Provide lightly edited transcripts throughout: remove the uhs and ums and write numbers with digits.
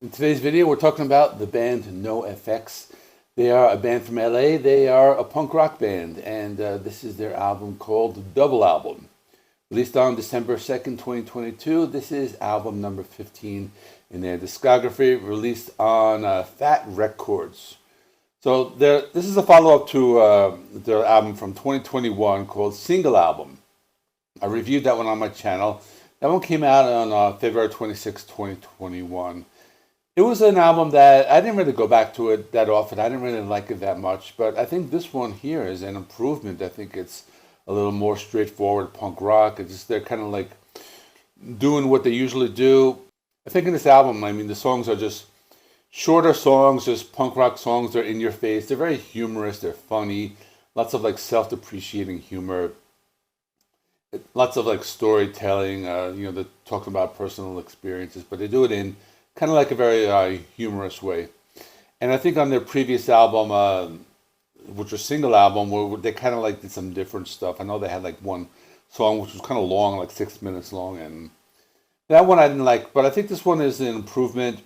In today's video, we're talking about the band NOFX. They are a band from LA. They are a punk rock band, and this is their album called Double Album. Released on December 2nd, 2022. This is album number 15 in their discography, released on Fat Wreck Chords. So this is a follow-up to their album from 2021 called Single Album. I reviewed that one on my channel. That one came out on February 26, 2021. It was an album that I didn't really go back to it that often. I didn't really like it that much, but I think this one here is an improvement. I think it's a little more straightforward punk rock. It's just they're kind of like doing what they usually do. I think in this album, I mean, the songs are just shorter songs, just punk rock songs. They're in your face. They're very humorous. They're funny. Lots of like self-depreciating humor. Lots of like storytelling. They're talking about personal experiences, but they do it in kind of like a very humorous way. And I think on their previous album, which was Single Album, where they kind of like did some different stuff. I know they had like one song which was kind of long, like 6 minutes long, and that one I didn't like, but I think this one is an improvement.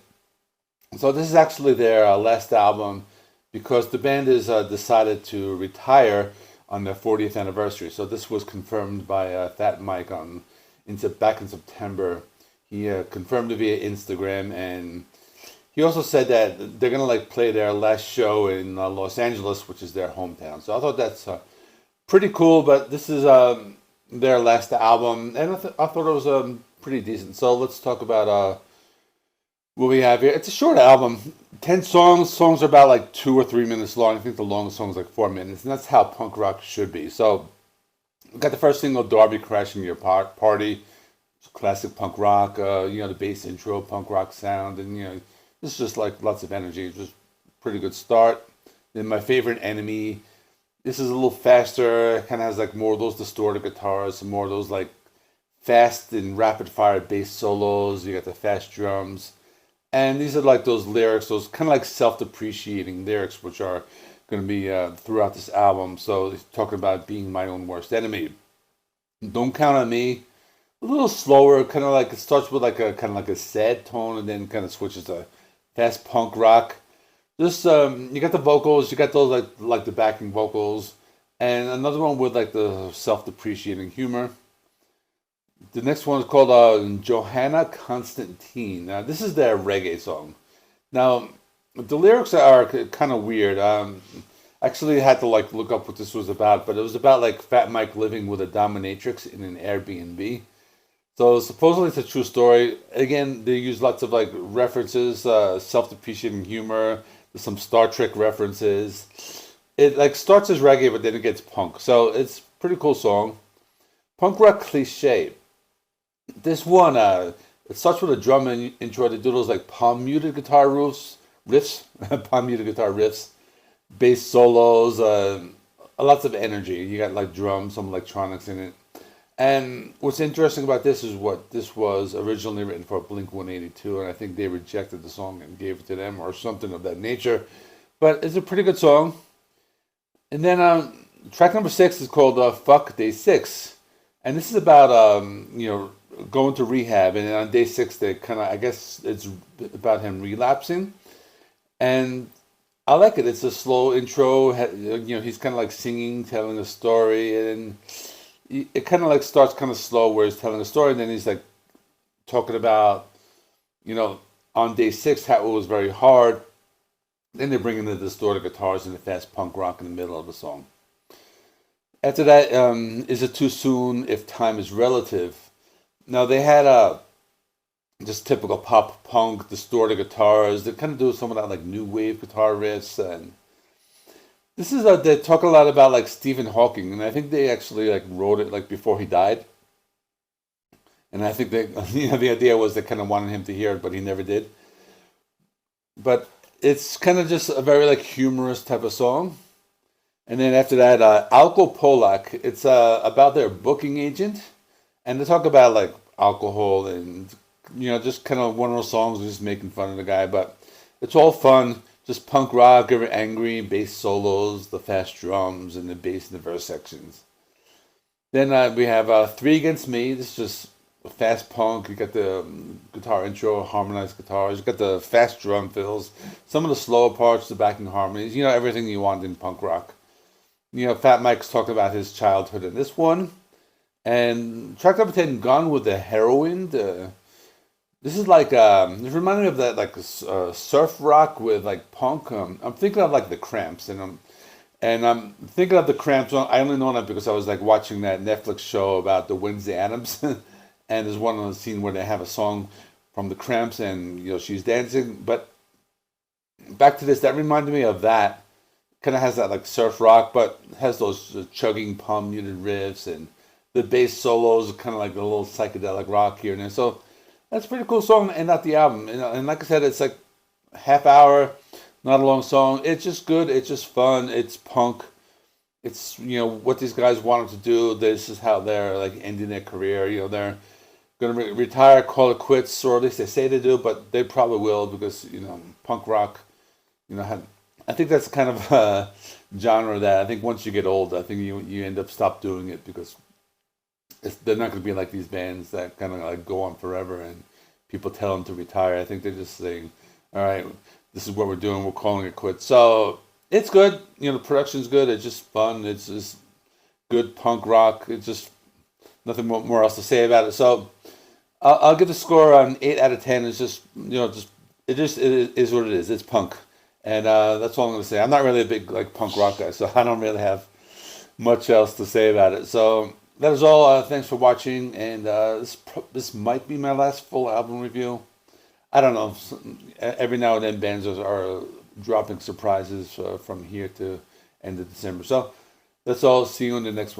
So this is actually their last album because the band has decided to retire on their 40th anniversary. So this was confirmed by Fat Mike back in September. He confirmed it via Instagram, and he also said that they're gonna like play their last show in Los Angeles, which is their hometown. So I thought that's pretty cool. But this is their last album, and I thought it was pretty decent. So let's talk about what we have here. It's a short album, 10 songs. Songs are about like 2 or 3 minutes long. I think the longest song is like 4 minutes, and that's how punk rock should be. So we got the first single, Darby, Crashing Your Party. Classic punk rock, the bass intro, punk rock sound, and this is just like lots of energy. It's just pretty good start. Then My Favorite Enemy. This is a little faster. Kind of has like more of those distorted guitars, some more of those like fast and rapid fire bass solos. You got the fast drums, and these are like those lyrics, those kind of like self-depreciating lyrics, which are going to be throughout this album. So he's talking about being my own worst enemy. Don't Count on Me. A little slower, kind of like it starts with like a kind of like a sad tone, and then kind of switches to fast punk rock. Just you got the vocals, you got those like the backing vocals, and another one with like the self-depreciating humor. The next one is called Johanna Constantine. Now this is their reggae song. Now the lyrics are kind of weird. Actually had to like look up what this was about, but it was about like Fat Mike living with a dominatrix in an Airbnb. So supposedly it's a true story. Again, they use lots of like references, self-depreciating humor. There's some Star Trek references. It like starts as reggae, but then it gets punk. So it's a pretty cool song. Punk rock Cliché. This one, it starts with a drum intro. They do those like palm muted guitar riffs, palm muted guitar riffs, bass solos, lots of energy. You got like drums, some electronics in it. And what's interesting about this is this was originally written for Blink-182, and I think they rejected the song and gave it to them or something of that nature. But it's a pretty good song. And then track number 6 is called Fuck Day 6. And this is about, going to rehab. And on day 6, they kind of, I guess it's about him relapsing. And I like it. It's a slow intro. He's kind of like singing, telling a story, and it kind of like starts kind of slow where he's telling a story, and then he's like talking about, on day 6 how it was very hard. Then they bring in the distorted guitars and the fast punk rock in the middle of the song. After that, Is It Too Soon If Time Is Relative? Now they had just typical pop punk distorted guitars. They kind of do some of that like new wave guitar riffs, and this is they talk a lot about like Stephen Hawking, and I think they actually like wrote it like before he died. And I think they, the idea was they kind of wanted him to hear it, but he never did. But it's kind of just a very like humorous type of song. And then after that, Alcopollack. It's about their booking agent, and they talk about like alcohol and just kind of one of those songs just making fun of the guy, but it's all fun. Just punk rock, very angry, bass solos, the fast drums, and the bass in the verse sections. Then we have 3 Against Me. This is just fast punk. You got the guitar intro, harmonized guitars. You got the fast drum fills. Some of the slower parts, the backing harmonies. You know, everything you want in punk rock. You know, Fat Mike's talking about his childhood in this one. And track number 10, Gone with the Heroined. This is like, it reminded me of that, like, surf rock with, like, punk. I'm thinking of, like, the Cramps. And I'm thinking of the Cramps. I only know that because I was, like, watching that Netflix show about the Wednesday Addams. And there's one on the scene where they have a song from the Cramps and, you know, she's dancing. But back to this, that reminded me of that. Kind of has that, like, surf rock, but has those chugging, palm muted riffs. And the bass solos are kind of like a little psychedelic rock here and there. So that's a pretty cool song to end out the album. And like I said, it's like half hour, not a long song. It's just good. It's just fun. It's punk. It's, you know, what these guys wanted to do. This is how they're like ending their career. You know, they're going to retire, call it quits, or at least they say they do, but they probably will because, you know, punk rock, you know, I think that's kind of a genre that I think once you get old, I think you end up stop doing it because they're not going to be like these bands that kind of like go on forever and people tell them to retire. I think they're just saying, all right, this is what we're doing. We're calling it quits. So it's good. You know, the production's good. It's just fun. It's just good punk rock. It's just nothing more else to say about it. So I'll give the score an 8 out of 10. It's just, you know, it is what it is. It's punk. And that's all I'm going to say. I'm not really a big like punk rock guy, so I don't really have much else to say about it. So that is all. Thanks for watching, and this might be my last full album review. I don't know. Every now and then bands are dropping surprises from here to end of December. So that's all. See you in the next one.